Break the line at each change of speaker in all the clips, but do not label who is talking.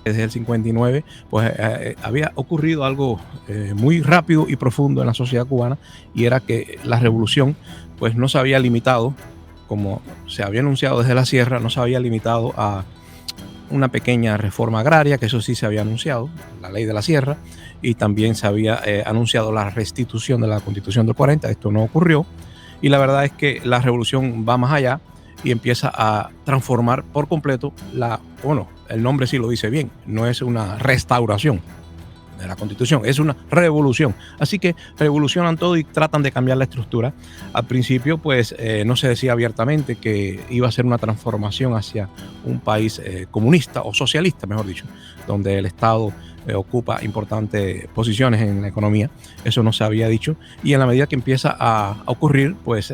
desde el 59, pues había ocurrido algo muy rápido y profundo en la sociedad cubana, y era que la revolución pues no se había limitado, como se había anunciado desde la sierra, no se había limitado a una pequeña reforma agraria, que eso sí se había anunciado, la ley de la sierra, y también se había anunciado la restitución de la Constitución del 40. Esto no ocurrió, y la verdad es que la revolución va más allá y empieza a transformar por completo bueno, el nombre sí lo dice bien, no es una restauración de la Constitución, es una revolución. Así que revolucionan todo y tratan de cambiar la estructura. Al principio, pues no se decía abiertamente que iba a ser una transformación hacia un país comunista o socialista, mejor dicho, donde el Estado ocupa importantes posiciones en la economía. Eso no se había dicho, y en la medida que empieza a ocurrir, pues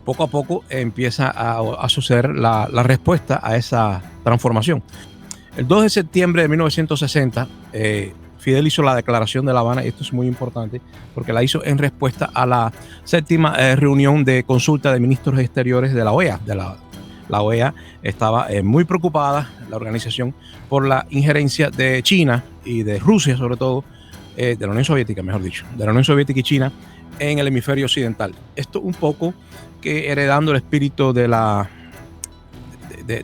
poco a poco empieza a suceder la respuesta a esa transformación. El 2 de septiembre de 1960, Fidel hizo la Declaración de La Habana, y esto es muy importante porque la hizo en respuesta a la séptima reunión de consulta de ministros exteriores de la OEA. La OEA estaba muy preocupada, la organización, por la injerencia de China y de Rusia, sobre todo, de la Unión Soviética, mejor dicho, de la Unión Soviética y China en el hemisferio occidental. Esto un poco que heredando el espíritu de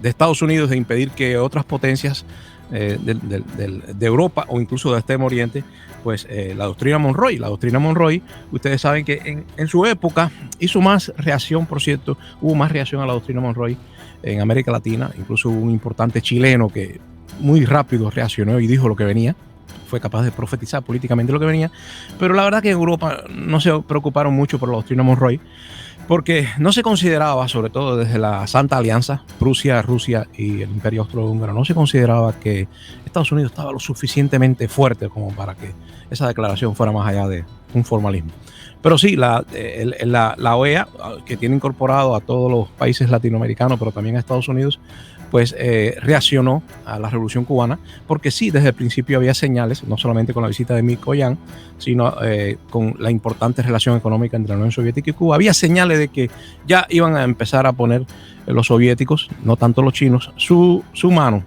Estados Unidos de impedir que otras potencias de Europa o incluso de Extremo Oriente, pues la doctrina Monroe, ustedes saben que en su época hizo más reacción, por cierto, hubo más reacción a la doctrina Monroe en América Latina. Incluso hubo un importante chileno que muy rápido reaccionó y dijo lo que venía, fue capaz de profetizar políticamente lo que venía, pero la verdad que en Europa no se preocuparon mucho por la doctrina Monroe, porque no se consideraba, sobre todo desde la Santa Alianza, Prusia, Rusia y el Imperio Austrohúngaro, no se consideraba que Estados Unidos estaba lo suficientemente fuerte como para que esa declaración fuera más allá de un formalismo. Pero sí, la OEA, que tiene incorporado a todos los países latinoamericanos, pero también a Estados Unidos, pues reaccionó a la Revolución Cubana, porque sí, desde el principio había señales, no solamente con la visita de Mikoyan, sino con la importante relación económica entre la Unión Soviética y Cuba. Había señales de que ya iban a empezar a poner los soviéticos, no tanto los chinos, su mano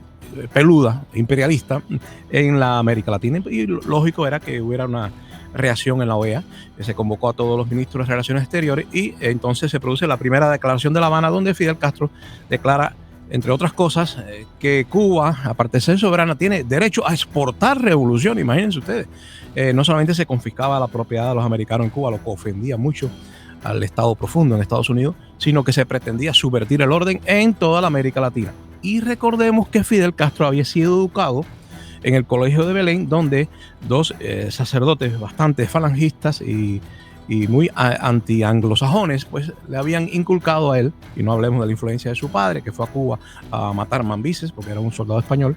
peluda, imperialista, en la América Latina, y lógico era que hubiera una reacción en la OEA, que se convocó a todos los ministros de Relaciones Exteriores, y entonces se produce la primera declaración de La Habana, donde Fidel Castro declara, entre otras cosas, que Cuba, aparte de ser soberana, tiene derecho a exportar revolución. Imagínense ustedes, no solamente se confiscaba la propiedad de los americanos en Cuba, lo que ofendía mucho al Estado profundo en Estados Unidos, sino que se pretendía subvertir el orden en toda la América Latina. Y recordemos que Fidel Castro había sido educado en el Colegio de Belén, donde dos sacerdotes bastante falangistas y muy anti-anglosajones, pues le habían inculcado a él, y no hablemos de la influencia de su padre, que fue a Cuba a matar mambises porque era un soldado español.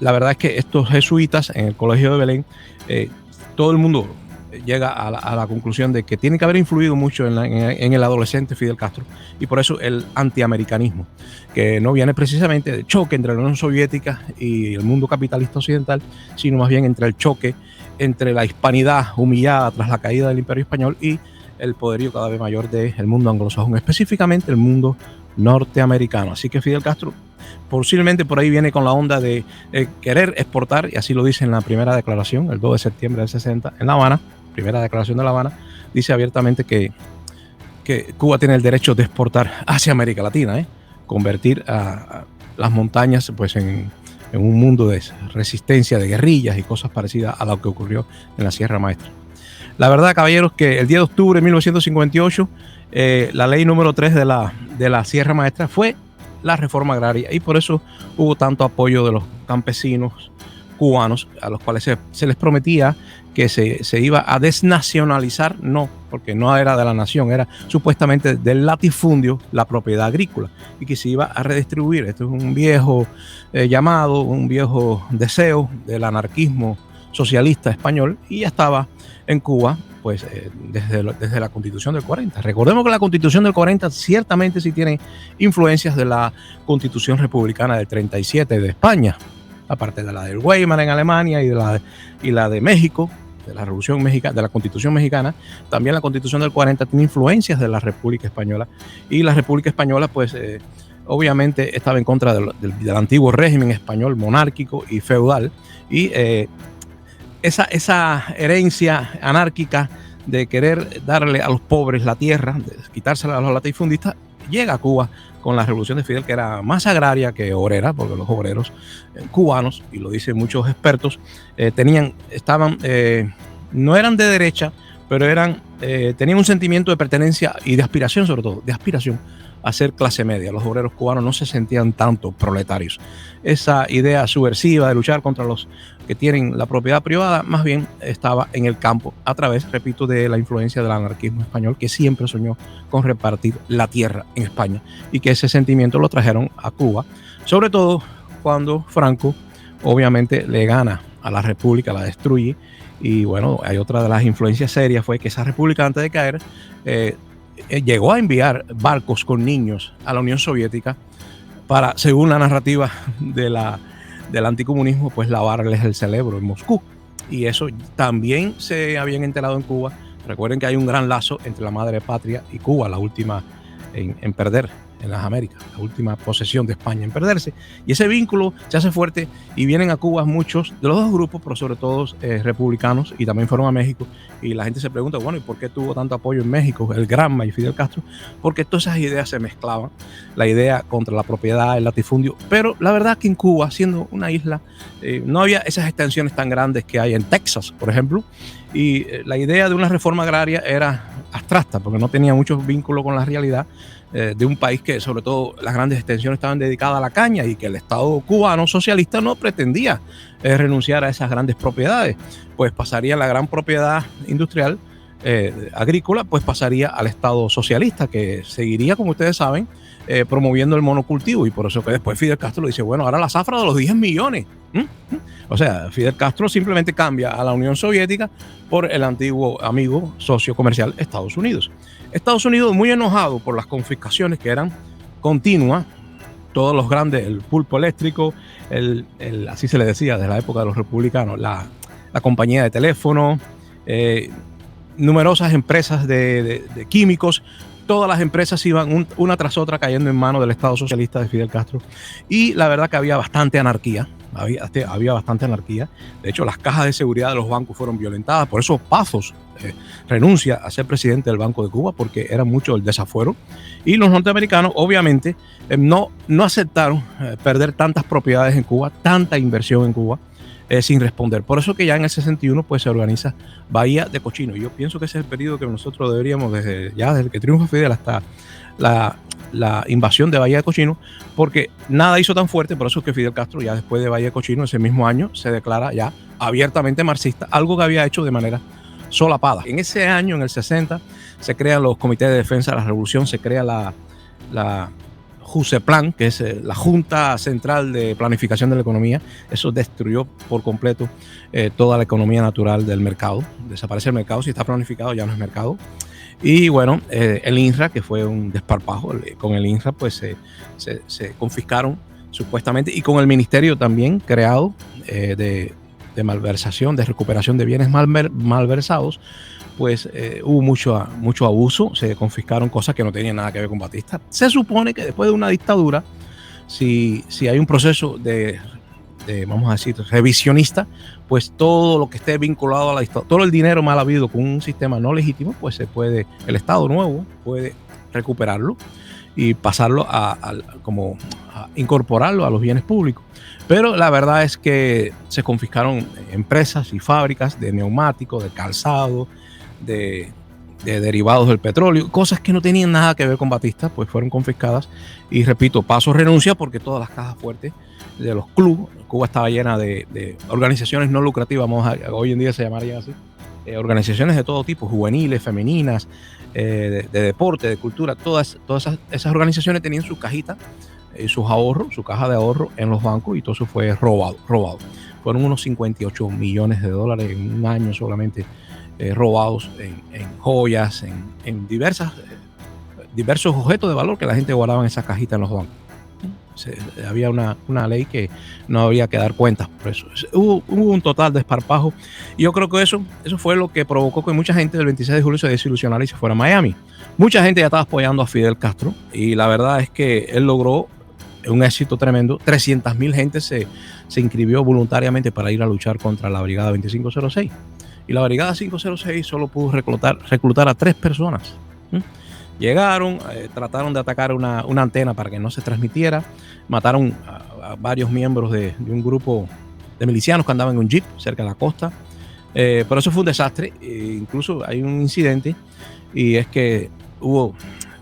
La verdad es que estos jesuitas en el Colegio de Belén, todo el mundo llega a la conclusión de que tiene que haber influido mucho en el adolescente Fidel Castro, y por eso el antiamericanismo, que no viene precisamente del choque entre la Unión Soviética y el mundo capitalista occidental, sino más bien entre el choque entre la hispanidad humillada tras la caída del Imperio Español y el poderío cada vez mayor del mundo anglosajón, específicamente el mundo norteamericano. Así que Fidel Castro posiblemente por ahí viene con la onda de querer exportar, y así lo dice en la primera declaración, el 2 de septiembre del 60, en La Habana, primera declaración de La Habana, dice abiertamente que Cuba tiene el derecho de exportar hacia América Latina, convertir a las montañas pues en un mundo de resistencia, de guerrillas y cosas parecidas a lo que ocurrió en la Sierra Maestra. La verdad, caballeros, que el 10 de octubre de 1958, la ley número 3 de la Sierra Maestra fue la reforma agraria, y por eso hubo tanto apoyo de los campesinos cubanos, a los cuales se les prometía que se iba a desnacionalizar, no, porque no era de la nación, era supuestamente del latifundio la propiedad agrícola, y que se iba a redistribuir. Esto es un viejo llamado, un viejo deseo del anarquismo socialista español, y ya estaba en Cuba pues desde la Constitución del 40. Recordemos que la Constitución del 40 ciertamente sí tiene influencias de la Constitución republicana del 37 de España, aparte de la del Weimar en Alemania y la de México, de la Revolución Mexicana, de la Constitución mexicana. También la Constitución del 40 tiene influencias de la República Española, y la República Española pues obviamente estaba en contra del antiguo régimen español monárquico y feudal, y esa herencia anárquica de querer darle a los pobres la tierra, de quitársela a los latifundistas, llega a Cuba con la revolución de Fidel, que era más agraria que obrera, porque los obreros cubanos, y lo dicen muchos expertos, no eran de derecha, pero tenían un sentimiento de pertenencia y de aspiración, sobre todo, de aspiración a ser clase media. Los obreros cubanos no se sentían tanto proletarios. Esa idea subversiva de luchar contra los que tienen la propiedad privada, más bien estaba en el campo, a través, repito, de la influencia del anarquismo español, que siempre soñó con repartir la tierra en España, y que ese sentimiento lo trajeron a Cuba, sobre todo cuando Franco obviamente le gana a la República, la destruye. Y bueno, hay otra de las influencias serias, fue que esa república, antes de caer, llegó a enviar barcos con niños a la Unión Soviética para, según la narrativa del anticomunismo, pues lavarles el cerebro en Moscú. Y eso también se habían enterado en Cuba. Recuerden que hay un gran lazo entre la madre patria y Cuba, la última en perder en las Américas, la última posesión de España en perderse, y ese vínculo se hace fuerte, y vienen a Cuba muchos de los dos grupos, pero sobre todo republicanos, y también fueron a México, y la gente se pregunta, bueno, ¿y por qué tuvo tanto apoyo en México el Granma y Fidel Castro? Porque todas esas ideas se mezclaban, la idea contra la propiedad, el latifundio, pero la verdad que en Cuba, siendo una isla, no había esas extensiones tan grandes que hay en Texas, por ejemplo, y la idea de una reforma agraria era abstracta, porque no tenía mucho vínculo con la realidad de un país que, sobre todo, las grandes extensiones estaban dedicadas a la caña, y que el Estado cubano socialista no pretendía renunciar a esas grandes propiedades. Pues pasaría la gran propiedad industrial agrícola, pues pasaría al Estado socialista, que seguiría, como ustedes saben, promoviendo el monocultivo, y por eso que después Fidel Castro dice, bueno, ahora la zafra de los 10 millones. O sea, Fidel Castro simplemente cambia a la Unión Soviética por el antiguo amigo socio comercial Estados Unidos. Estados Unidos, muy enojado por las confiscaciones que eran continuas, todos los grandes, el pulpo eléctrico, así se le decía desde la época de los republicanos, la compañía de teléfono, numerosas empresas de químicos, todas las empresas iban una tras otra cayendo en manos del Estado socialista de Fidel Castro, y la verdad que había bastante anarquía. Había bastante anarquía. De hecho, las cajas de seguridad de los bancos fueron violentadas. Por eso Pazos renuncia a ser presidente del Banco de Cuba, porque era mucho el desafuero. Y los norteamericanos, obviamente, no aceptaron perder tantas propiedades en Cuba, tanta inversión en Cuba, sin responder. Por eso que ya en el 61 pues, se organiza Bahía de Cochinos. Yo pienso que ese es el periodo que nosotros deberíamos, desde que triunfa Fidel hasta la invasión de Bahía de Cochinos, porque nada hizo tan fuerte. Por eso es que Fidel Castro, ya después de Bahía de Cochinos, ese mismo año, se declara ya abiertamente marxista, algo que había hecho de manera solapada. En ese año, en el 60, se crean los comités de defensa de la revolución, se crea la JUSEPLAN, que es la Junta Central de Planificación de la Economía. Eso destruyó por completo toda la economía natural del mercado. Desaparece el mercado, si está planificado ya no es mercado. Y bueno, el INRA, que fue un desparpajo, con el INRA pues se confiscaron supuestamente, y con el ministerio también creado de malversación, de recuperación de bienes malversados, pues hubo mucho abuso, se confiscaron cosas que no tenían nada que ver con Batista. Se supone que después de una dictadura, si hay un proceso de vamos a decir, revisionista, pues todo lo que esté vinculado a la historia, todo el dinero mal habido con un sistema no legítimo, pues el Estado nuevo puede recuperarlo y pasarlo a incorporarlo a los bienes públicos. Pero la verdad es que se confiscaron empresas y fábricas de neumáticos, de calzado, de derivados del petróleo, cosas que no tenían nada que ver con Batista, pues fueron confiscadas. Y repito, Pazos renuncia porque todas las cajas fuertes de los clubes, Cuba estaba llena de organizaciones no lucrativas, hoy en día se llamarían así, organizaciones de todo tipo, juveniles, femeninas, de deporte, de cultura, todas esas organizaciones tenían sus cajitas, sus ahorros, su caja de ahorro en los bancos, y todo eso fue robado. Fueron unos 58 millones de dólares en un año solamente, robados en joyas, en diversos objetos de valor que la gente guardaba en esas cajitas en los bancos. Había una ley que no había que dar cuentas por eso. Hubo un total desparpajo, y yo creo que eso fue lo que provocó que mucha gente del 26 de julio se desilusionara y se fuera a Miami. Mucha gente ya estaba apoyando a Fidel Castro, y la verdad es que él logró un éxito tremendo. 300.000 gente se inscribió voluntariamente para ir a luchar contra la Brigada 2506. Y la Brigada 506 solo pudo reclutar a 3 personas. Llegaron, trataron de atacar una antena para que no se transmitiera, mataron a varios miembros de un grupo de milicianos que andaban en un jeep cerca de la costa, pero eso fue un desastre. Incluso hay un incidente, y es que hubo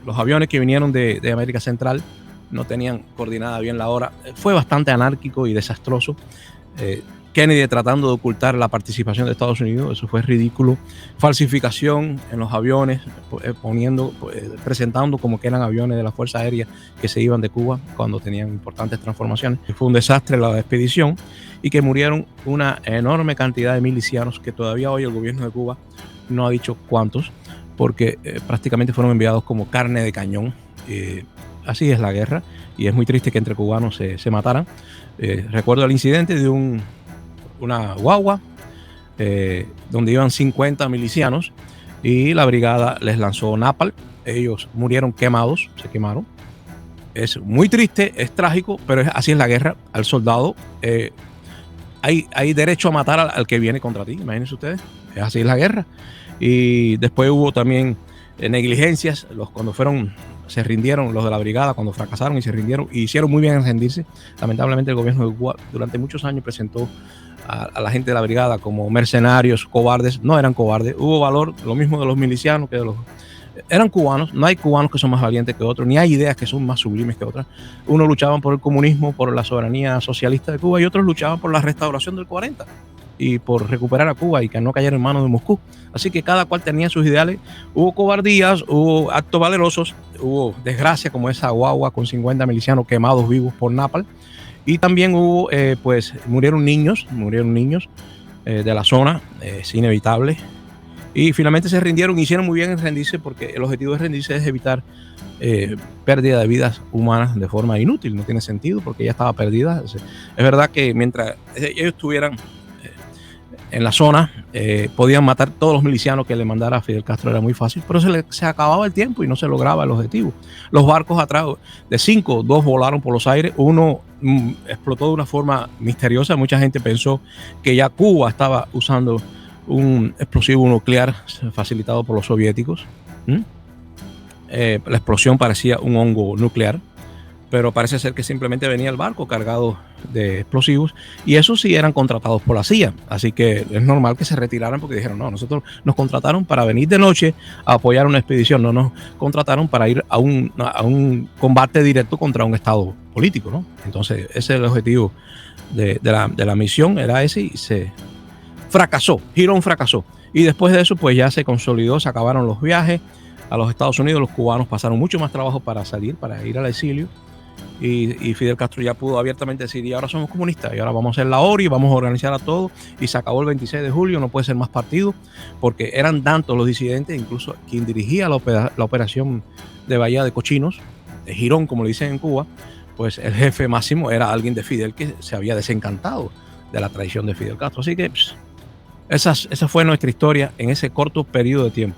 los aviones que vinieron de América Central, no tenían coordinada bien la hora. Fue bastante anárquico y desastroso. Kennedy tratando de ocultar la participación de Estados Unidos, eso fue ridículo. Falsificación en los aviones, presentando como que eran aviones de la Fuerza Aérea que se iban de Cuba cuando tenían importantes transformaciones. Fue un desastre la expedición, y que murieron una enorme cantidad de milicianos que todavía hoy el gobierno de Cuba no ha dicho cuántos, porque prácticamente fueron enviados como carne de cañón. Así es la guerra, y es muy triste que entre cubanos se mataran. Recuerdo el incidente de una guagua donde iban 50 milicianos, y la brigada les lanzó napalm. Ellos murieron quemados, se quemaron. Es muy triste, es trágico, pero así es la guerra. Al soldado hay derecho a matar al que viene contra ti, imagínense ustedes. Así es la guerra. Y después hubo también negligencias. Cuando se rindieron los de la brigada, cuando fracasaron y se rindieron, y hicieron muy bien en rendirse. Lamentablemente el gobierno de Cuba durante muchos años presentó a la gente de la brigada como mercenarios, cobardes. No eran cobardes, hubo valor, lo mismo de los milicianos que de los... Eran cubanos. No hay cubanos que son más valientes que otros, ni hay ideas que son más sublimes que otras. Unos luchaban por el comunismo, por la soberanía socialista de Cuba, y otros luchaban por la restauración del 40 y por recuperar a Cuba y que no cayera en manos de Moscú. Así que cada cual tenía sus ideales. Hubo cobardías, hubo actos valerosos, hubo desgracia como esa guagua con 50 milicianos quemados vivos por napalm, y también hubo, murieron niños de la zona. Es inevitable. Y finalmente se rindieron, hicieron muy bien en rendirse, porque el objetivo de rendirse es evitar pérdida de vidas humanas de forma inútil. No tiene sentido, porque ya estaba perdida. Es verdad que mientras ellos estuvieran en la zona, podían matar todos los milicianos que le mandara a Fidel Castro, era muy fácil, pero se acababa el tiempo y no se lograba el objetivo. Los barcos atrás, de 5, 2 volaron por los aires, uno explotó de una forma misteriosa. Mucha gente pensó que ya Cuba estaba usando un explosivo nuclear facilitado por los soviéticos. La explosión parecía un hongo nuclear, pero parece ser que simplemente venía el barco cargado de explosivos, y esos sí eran contratados por la CIA. Así que es normal que se retiraran, porque dijeron, no, nosotros nos contrataron para venir de noche a apoyar una expedición, no nos contrataron para ir a un combate directo contra un estado político, ¿no? Entonces ese es el objetivo de la misión, era ese, y se fracasó. Girón fracasó, y después de eso pues ya se consolidó, se acabaron los viajes a los Estados Unidos. Los cubanos pasaron mucho más trabajo para ir al exilio, y Fidel Castro ya pudo abiertamente decir, y ahora somos comunistas, y ahora vamos a hacer la ORI, vamos a organizar a todos, y se acabó el 26 de julio, no puede ser más partido, porque eran tantos los disidentes. Incluso quien dirigía la operación de Bahía de Cochinos, de Girón como le dicen en Cuba, pues el jefe máximo era alguien de Fidel que se había desencantado de la traición de Fidel Castro. Así que esa fue nuestra historia en ese corto periodo de tiempo.